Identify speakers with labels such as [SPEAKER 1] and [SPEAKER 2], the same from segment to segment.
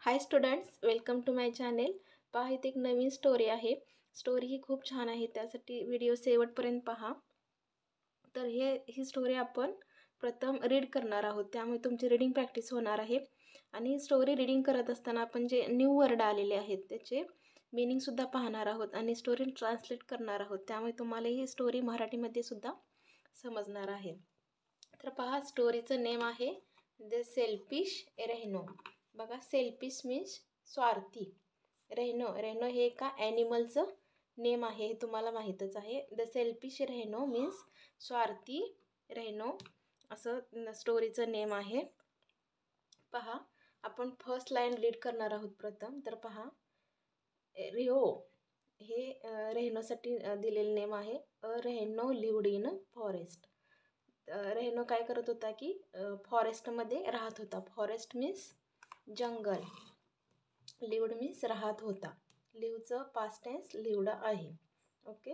[SPEAKER 1] High students, welcome to my channel. पहा, इथे एक नवीन स्टोरी आहे. स्टोरी ही खूप छान आहे, त्यासाठी व्हिडिओ शेवटपर्यंत पहा. तर ही स्टोरी आपण प्रथम रीड करणार आहोत, त्यामुळे तुमची रीडिंग प्रॅक्टिस होणार आहे. आणि स्टोरी रीडिंग करत असताना आपण जे न्यू वर्ड आलेले आहेत त्याचे मीनिंगसुद्धा पाहणार आहोत आणि स्टोरी ट्रान्सलेट करणार आहोत, त्यामुळे तुम्हाला ही स्टोरी मराठीमध्ये सुद्धा समजणार आहे. तर पहा, स्टोरीचं नेम आहे द सेल्फिश रेहनो. बघा, सेल्फिश मीन्स स्वार्थी. रेहनो हे एका ॲनिमलचं नेम आहे, हे तुम्हाला माहीतच आहे. द सेल्फिश रेहनो मीन्स स्वार्थी रेहनो, असं स्टोरीचं नेम आहे. पहा, आपण फर्स्ट लाईन रीड करणार आहोत प्रथम. तर पहा, रिओ हे रेहनोसाठी दिलेलं नेम आहे. Rhino lived in forest. Rhino काय करत होता की फॉरेस्टमध्ये राहत होता. फॉरेस्ट मीन्स जंगल, लिव्ड मीन्स राहत होता. लिव्हचं पास्ट टेन्स लिव्ड आहे. Okay.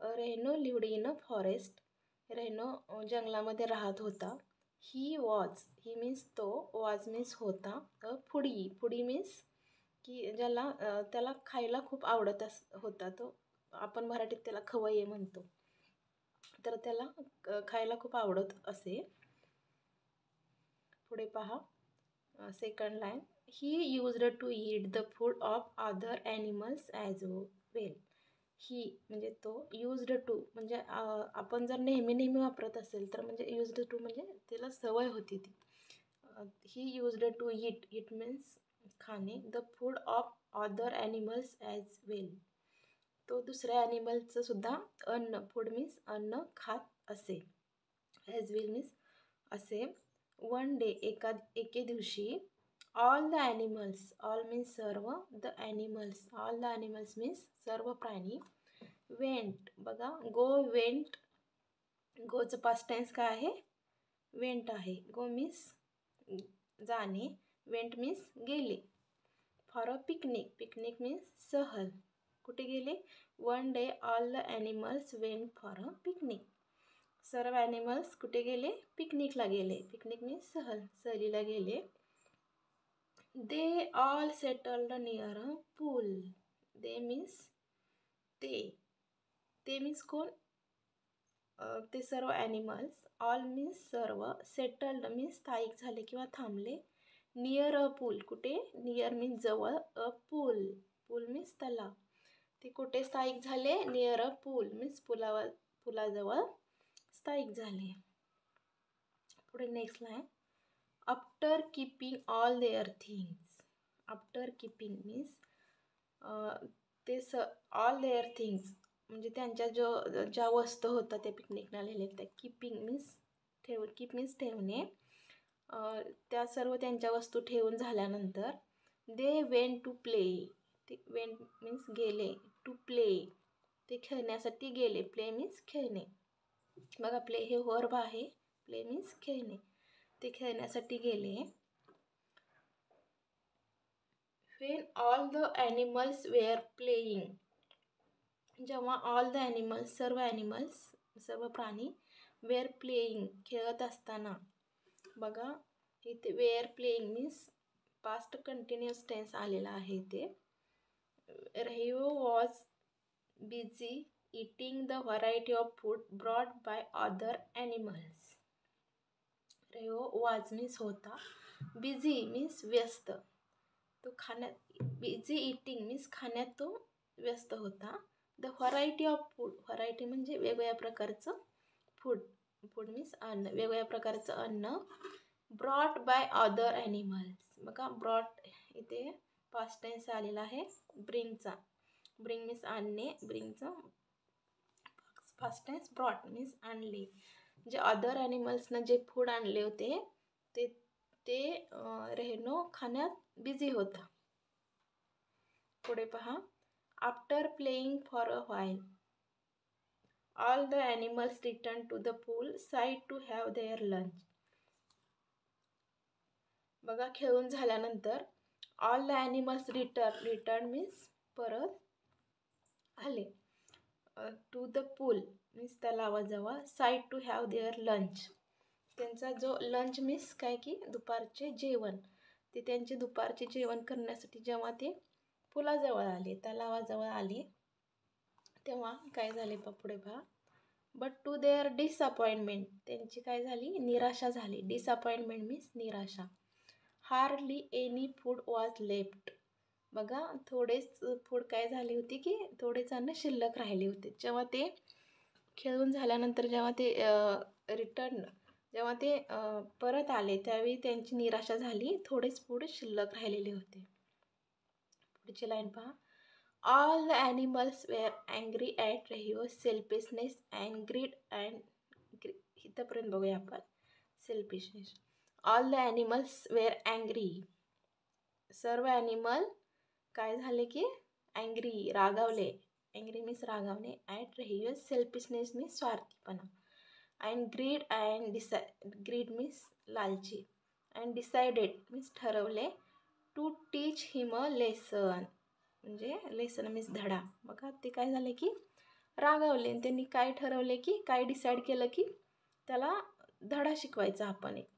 [SPEAKER 1] Rhino lived in a forest. Rhino जंगलामध्ये राहत होता. ही मीन्स तो, वॉज मीन्स होता. फुडी मीन्स की त्याला खायला खूप आवडत होता. तो आपण मराठीत त्याला खवय्ये म्हणतो. तर त्याला खायला खूप आवडत असे. पुढे पहा, second line. He used to eat the food of other animals as well. He म्हणजे तो, यूज्ड टू म्हणजे आपण जर नेहमी वापरत असेल तर म्हणजे यूज्ड टू म्हणजे त्याला सवय होती ती. He used to eat means खाणे. The food of other animals as well. तो दुसऱ्या ॲनिमलचं सुद्धा अन्न, फूड मीन्स अन्न खात असे. ॲज वेल मीन्स असे. वन डे एके दिवशी, all the animals, all means सर्व, the animals, all the animals means सर्व प्राणी, वेंट. बघा, वेंट, गोचं पास्ट टेन्स काय आहे? वेंट आहे. गो मीन्स जाणे, वेंट मीन्स गेले. फॉर अ पिकनिक मीन्स सहल. कुठे गेले? One day all the animals went for a picnic. सर्व ॲनिमल्स कुठे गेले? पिकनिकला गेले. पिकनिक मीन्स सहलीला गेले. They all settled near a pool. They means ते मीन्स कोण? ते सर्व ॲनिमल्स. ऑल मीन्स सर्व. सेटल्ड मीन्स स्थायिक झाले किंवा थांबले. नियर अ पूल, कुठे? नियर मीन्स जवळ, अ पूल मीन्स तलाव. ते कुठे स्थायिक झाले? नियर अ पूल मीन्स पुलाजवळ स्थायिक झाले. पुढे next line. After keeping all their things. After keeping means all their things म्हणजे त्यांच्या ज्या वस्तू होत्या त्या पिकनिकला नेलेल्या, त्या कीपिंग मीन्स कीप मीन्स ठेवणे. त्या सर्व त्यांच्या वस्तू ठेवून झाल्यानंतर दे वेंट टू प्ले. ते वेंट मीन्स गेले, टू प्ले ते खेळण्यासाठी गेले. प्ले मीन्स खेळणे. बघा, प्ले हे वर्ब आहे. प्ले मीन्स खेळणे. ते खेळण्यासाठी गेले. When all the animals were playing. जेव्हा ऑल द ॲनिमल्स, सर्व प्राणी, वेअर प्लेईंग खेळत असताना. बघा, इथे were playing means past continuous tense आलेला आहे. ते rhino was busy eating the variety of food brought by other animals. Rhino was means होता. बिझी मीन्स व्यस्त. तो खाण्यात, बिझी इटिंग मीन्स खाण्यात तो व्यस्त होता. The variety of food, variety म्हणजे वेगवेगळ्या प्रकारचं फूड मीन्स अन्न, वेगवेगळ्या प्रकारचं अन्न. Brought by other animals. बघा, ब्रॉट इथे पास्ट टेन्स आलेला आहे. ब्रिंगचा, ब्रिंग मीन्स आणणे, ब्रिंगचं पास्ट टेन्स ब्रॉट मीन्स आणले. जे अदर ॲनिमल्सनं जे फूड आणले होते ते रेहनो खाण्यात बिझी होता. पुढे पहा. After playing for a while, all the animals return to the pool side to have their lunch. बघा, खेळून झाल्यानंतर all the animals return means परत आले. टू द पूल मीन्स तलावाजवळ. Side to have their lunch, त्यांचा जो lunch means काय की दुपारचे जेवण, ते त्यांचे दुपारचे जेवण करण्यासाठी जेव्हा ते पुलाजवळ आले, तलावाजवळ आले, तेव्हा काय झाले पुढे पहा. बट टू देअर डिसअपॉइंटमेंट, त्यांची काय झाली, निराशा झाली. डिसअपॉइंटमेंट मीन्स निराशा. Hardly any food was left. बघा, थोडेच फूड काय झाली होती की थोडेच अन्न शिल्लक राहिले होते. जेव्हा ते खेळून झाल्यानंतर जेव्हा ते परत आले त्यावेळी त्यांची निराशा झाली. थोडेच फूड शिल्लक राहिलेले होते. पुढची लाईन पहा. All the animals were angry at Rehio's selfishness and greed and इथंपर्यंत बघूया आपण. Selfishness. All the animals were angry. सर्व ॲनिमल काय झाले की अँग्री, रागावले. अँग्री मीन्स रागावणे. ॲट रेहिओज सेल्फिशनेस मीन्स स्वार्थीपणा. अँड ग्रीड मीन्स लालची. अँड डिसाइडेड मीन्स ठरवले. To teach him a lesson, म्हणजे लेसन मीन्स धडा. बघा, ते काय झाले की रागावले आणि त्यांनी काय ठरवले की काय डिसाईड केलं की त्याला धडा शिकवायचा आपण एक,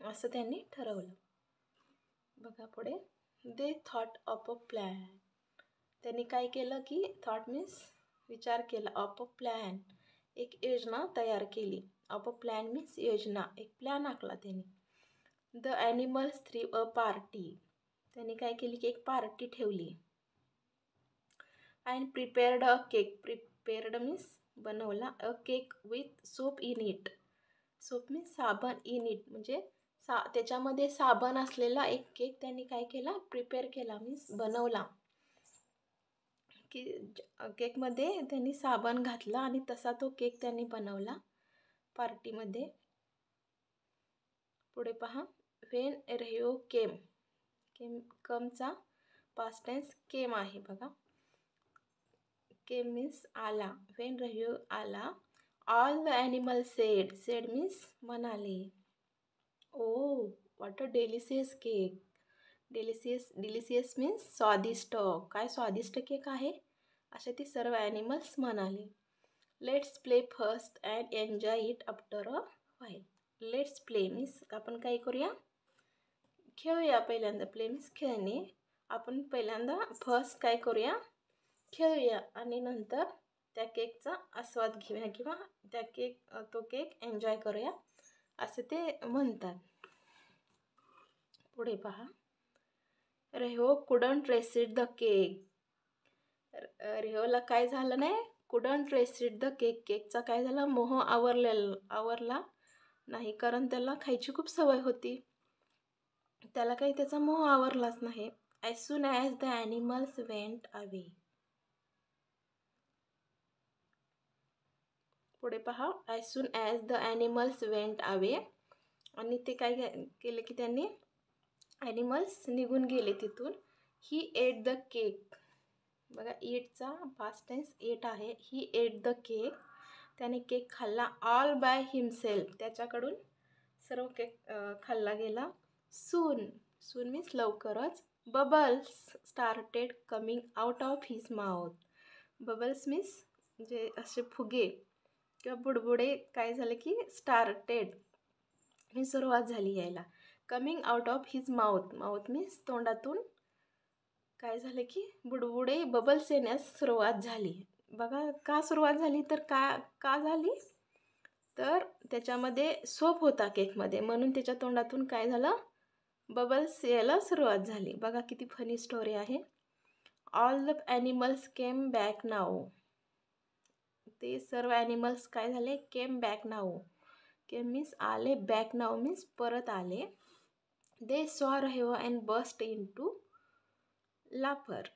[SPEAKER 1] असं त्यांनी ठरवलं. बघा पुढे. They thought of a plan. त्यांनी काय केलं की थॉट मीन्स विचार केला. ऑफ अ प्लॅन, एक योजना तयार केली. ऑफ अ प्लॅन मीन्स योजना, एक प्लॅन आखला त्यांनी. The animals threw a party. त्यांनी काय केली की एक पार्टी ठेवली. And prepared a cake. Prepared means बनवला. A cake with soap in it. Soap means साबण. इन इट म्हणजे त्याच्यामध्ये साबण असलेला एक केक त्यांनी काय केला, प्रिपेअर केला मीन्स बनवला. की केकमध्ये त्यांनी साबण घातला आणि तसा तो केक त्यांनी बनवला पार्टीमध्ये. पुढे पहा. When Rehio came. कमचा पास्ट टेन्स केम आहे बघा. केम मीन्स आला. व्हेन रेहिओ आला. All the animal said. Said means म्हणाले. Oh what a delicious cake. Delicious means स्वादिष्ट. काय स्वादिष्ट केक आहे, असे ते सर्व ॲनिमल्स म्हणाले. Let's play first and enjoy it after a while. Let's play means आपण काय करूया, खेळूया पहिल्यांदा. प्ले मीन्स खेळणे. आपण पहिल्यांदा फर्स्ट काय करूया, खेळूया आणि नंतर त्या केकचा आस्वाद घेऊया किंवा तो केक एन्जॉय करूया, असे ते म्हणतात. पुढे पहा. रेहो कुडंट रेसिड द केक. रेहोला काय झालं नाही, कुडंट रेसिड द केक. केकचा काय झाला, मोह आवरला नाही, कारण त्याला खायची खूप सवय होती. त्याला काही त्याचा मोह आवरलाच नाही. As soon as the animals went away. पुढे पहा. As soon as the animals went away. आणि ते काय केले की त्यांनी ॲनिमल्स निघून गेले तिथून. ही एट द केक. बघा, ईटचा पास्ट टेन्स एट आहे. ही एट द केक. त्याने केक खाल्ला. All by himself. त्याच्याकडून सर्व केक खाल्ला गेला. सून मीन्स लवकरच. Bubbles started coming out of his mouth. Bubbles means म्हणजे असे फुगे किंवा बुडबुडे काय झाले की स्टार्टेड ही सुरुवात झाली यायला. Coming out of his mouth. Mouth means तोंडातून काय झालं की बुडबुडे बबल्स येण्यास सुरुवात झाली. बघा, का सुरुवात झाली तर का झाली तर त्याच्यामध्ये सोप होता केकमध्ये, म्हणून त्याच्या तोंडातून काय झालं, बबल्स यायला सुरुवात झाली. बघा किती फनी स्टोरी आहे. All the animals came back now. ते सर्व ॲनिमल्स काय झाले, केम बॅक नाऊ. केम मीन्स आले. बॅक नाऊ मीन्स परत आले. दे सॉ रेहो अँड बस्ट इन टू लाफर.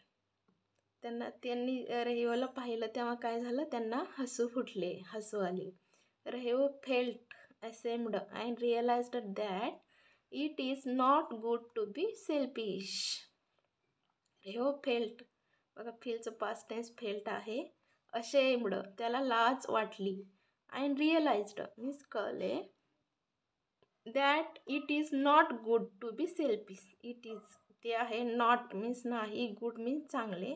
[SPEAKER 1] त्यांनी रेहिओला पाहिलं तेव्हा काय झालं, त्यांना हसू फुटले, हसू आले. Rehio felt ashamed and realised that it is not good to be selfish. Rehio felt. बघा, फीलचं पास्ट टेन्स फेल्ट आहे. अशेम्ड त्याला लाज वाटली. अँड रिअलाइज्ड मीन्स कळले. That it is not good to be selfish. It is ते आहे. Not means नाही. गुड मीन्स चांगले.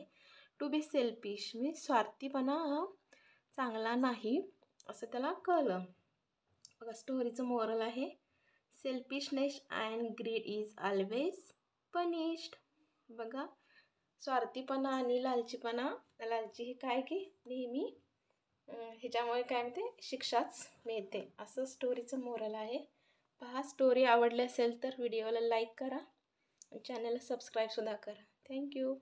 [SPEAKER 1] टू बी सेल्फिश मीन्स स्वार्थीपणा चांगला नाही, असं त्याला कळलं. बघा, स्टोरीचं मोरल आहे. Selfishness and greed is always punished. बघा, स्वार्थीपणा आणि लालची हे काय की नेहमी ह्याच्यामुळे काय म्हणते, शिक्षाच मिळते, असं स्टोरीचं मोरल आहे. पहा, स्टोरी आवडली असेल तर व्हिडिओला लाईक करा, चॅनलला सबस्क्राईबसुद्धा करा. थँक्यू.